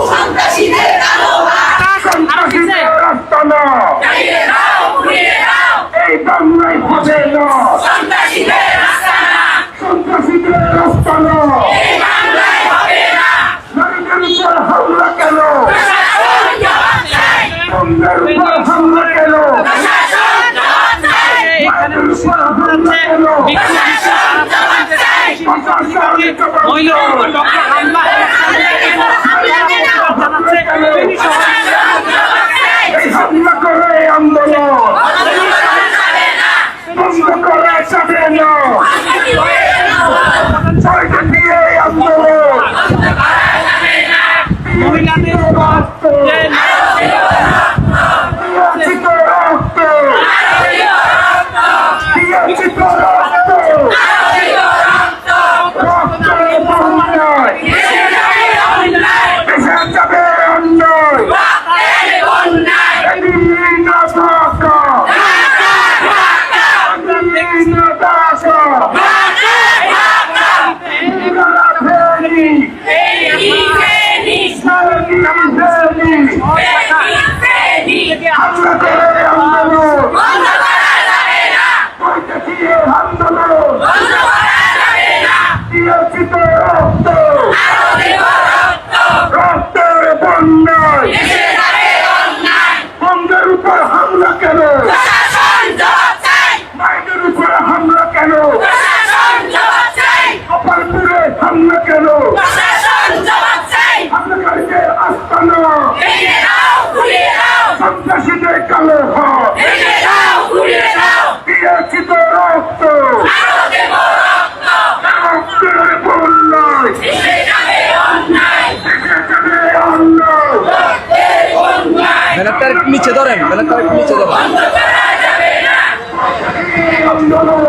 সন্ত্রাসীদের আলো সন্ত্রাসীদের রাস্তানা এই বাংলায় হবে না সন্ত্রাসীদের রাস্তানা নারীদের উপর হামলা কেন বন্ধের উপর হামলা কেন মায়েদের উপর হামলা কেন এই হামলা করে আন্দোলন বন্ধ করা যাবে না ছয়টা দিয়ে আন্দোলন মহিলাদের রক্ত দিয়েছি তো রক্ত দিয়েছি তো রক্ত রক্তের বন্যায় দেশে যাবে অন্যায় এদিন না ঢাকা এদিন না ঢাকা পুরানা ফেরি হামলা করে আন্দোলন বইটা দিয়ে আন্দোলন দিয়েছি তো রক্ত রক্তের বন্যায় বন্ধের উপর হামলা কেন মায়েদের উপর হামলা কেন কপালপুরে হামলা কেন হামলাকারীদের আস্তানা সন্ত্রাসীদের কালো হাত দিয়েছি তো রক্ত রক্তের বন্যায় দেশে যাবে অন্যায় ব্যানারটা একটু নিচে ধরেন, ব্যানারটা একটু নিচে ধরেন। আন্দোলন